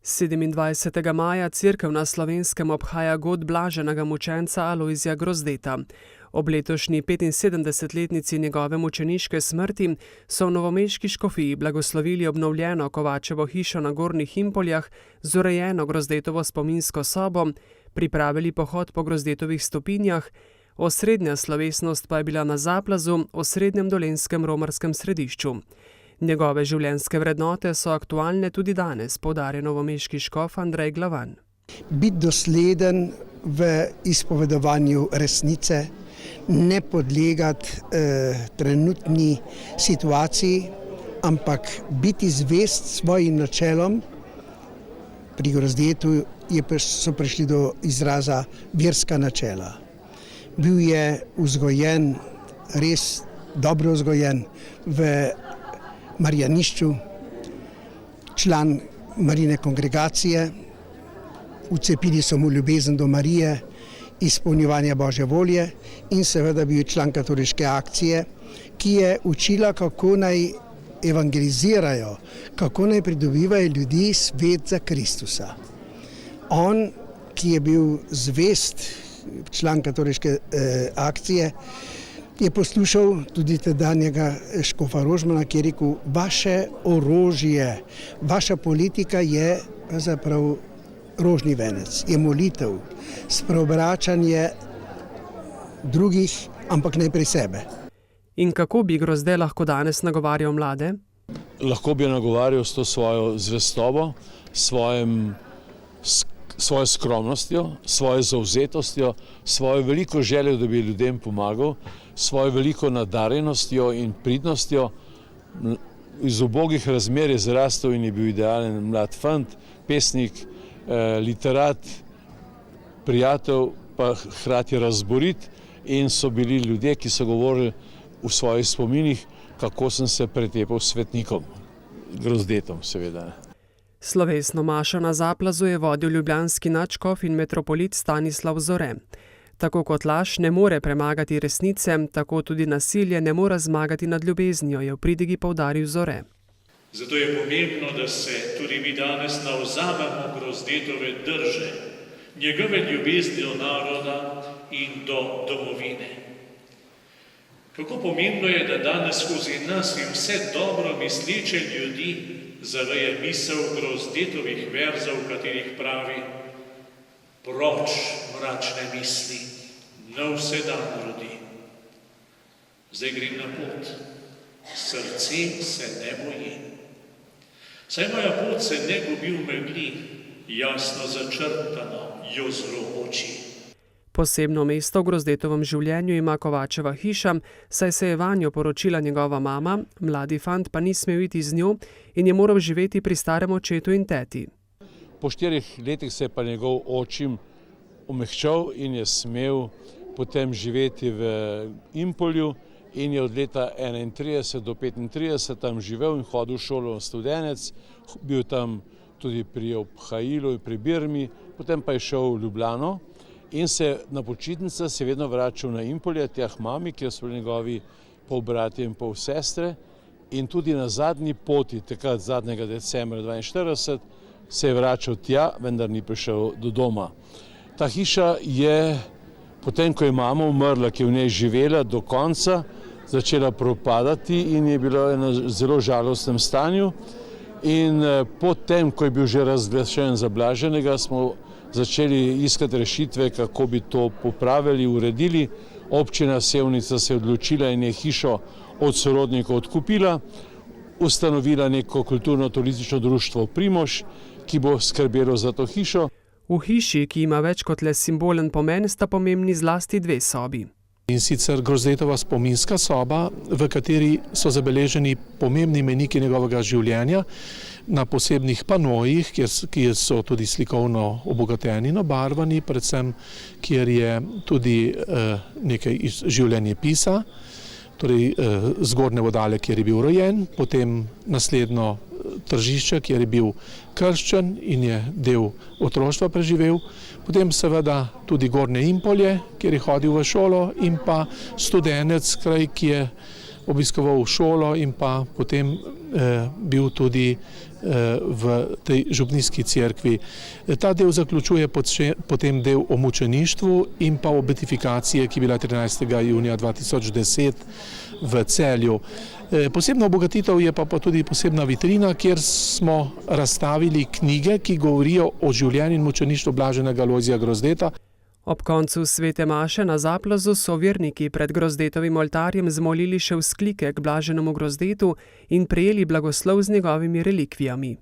27. maja cerkev na Slovenskem obhaja god blaženega mučenca Alojzija Grozdeta. Ob letošnji 75-letnici njegove mučeniške smrti so v novomeški škofiji blagoslovili obnovljeno Kovačevo hišo na Gornjih Impoljah z urejeno Grozdetovo spominsko sobo, pripravili pohod po Grozdetovih stopinjah, osrednja slovesnost pa je bila na Zaplazu, osrednjem dolenjskem romarskem središču. Njegove življenjske vrednote so aktualne tudi danes, poudarja novomeški škof Andrej Glavan. Biti dosleden v izpovedovanju resnice, ne podlegati trenutni situaciji, ampak biti zvest svojim načelom. Pri Grozdetu so prišli do izraza verska načela. Bil je vzgojen, res dobro vzgojen v Marjanišču, član Marijine kongregacije, vcepili so mu ljubezen do Marije, izpolnjevanja Božje volje in seveda bil član katoliške akcije, ki je učila, kako naj evangelizirajo, kako naj pridobivajo ljudi svet za Kristusa. On, ki je bil zvest član katoliške akcije, je poslušal tudi tedanjega škofa Rožmana, ki je rekel, vaše orožje, vaša politika je zapravo rožni venec, je molitev, spreobračanje drugih, ampak najprej sebe. In kako bi Grozde lahko danes nagovarjal mlade? Lahko bi nagovarjal s to svojo zvestobo, svojo skromnostjo, svojo zavzetostjo, svojo veliko željo, da bi ljudem pomagal, svojo veliko nadarjenostjo in pridnostjo. Iz ubogih razmer je zrastel in je bil idealen mlad fant, pesnik, literat, prijatelj, pa hkrati razborit, in so bili ljudje, ki so govorili v svojih spominih, kako sem se pretepal s svetnikom, Grozdetom seveda. Slovesno mašo na Zaplazu je vodil ljubljanski nadškof in metropolit Stanislav Zore. Tako kot laž ne more premagati resnice, tako tudi nasilje ne more zmagati nad ljubeznijo, je v pridigi poudaril Zore. Zato je pomembno, da se tudi mi danes navzamemo Grozdetove drže, njegove ljubezni do naroda in do domovine. Kako pomembno je, da danes skozi nas in vse dobro misleče ljudi zaveje misel Grozdetovih verzov, v katerih pravi: proč mračne misli, nov se dan rodi. Zdaj grem na pot, srce se ne boji. Saj moja pot se ne gubi v megli, jasno začrtano jo zro oči. Posebno mesto v Grozdetovem življenju ima Kovačeva hiša, saj se je vanjo poročila njegova mama, mladi fant pa ni smel iti z njo in je moral živeti pri starem očetu in teti. Po 4 letih se je pa njegov očim omehčal in je smel potem živeti v Impolju in je od leta 31 do 35 tam živel in hodil v šolo Studenec, bil tam tudi pri Obhajilu in pri Birmi, potem pa je šel v Ljubljano in se na počitnice se vedno vračal na Impolje, tja k mami, kjer so bili njegovi polbratje in polsestre, in tudi na zadnji poti, takrat zadnjega decembra 42, se je vračal tja, vendar ni prišel do doma. Ta hiša je, potem ko je mama umrla, ki je v njej živela do konca, začela propadati in je bila v zelo žalostnem stanju. In potem, ko je bil že razglašen za blaženega, smo začeli iskati rešitve, kako bi to popravili, uredili. Občina Sevnica se je odločila in je hišo od sorodnikov odkupila, ustanovila neko kulturno-turistično društvo Primož, ki bo skrbelo za to hišo. V hiši, ki ima več kot le simbolen pomen, sta pomembni zlasti 2 sobi. In sicer Grozdetova spominska soba, v kateri so zabeleženi pomembni mejniki njegovega življenja na posebnih panojih, ki so tudi slikovno obogateni in obarvani, predvsem kjer je tudi nekaj iz življenjepisa, torej zgornje vodale, kjer je bil rojen, potem naslednjo Tržišča, kjer je bil krščen in je del otroštva preživel. Potem seveda tudi Gornje Impolje, kjer je hodil v šolo, in pa Studenec, kraj, ki je obiskoval šolo in pa potem bil tudi v tej župnijski cerkvi. Ta del zaključuje potem del o mučeništvu in pa o beatifikacije, ki je bila 13. junija 2010 v Celju. Posebna obogatitev je pa tudi posebna vitrina, kjer smo razstavili knjige, ki govorijo o življenju in mučeništvu blaženega Alojzija Grozdeta. Ob koncu svete maše na Zaplazu so verniki pred Grozdetovim oltarjem zmolili še vzklike k blaženemu Grozdetu in prejeli blagoslov z njegovimi relikvijami.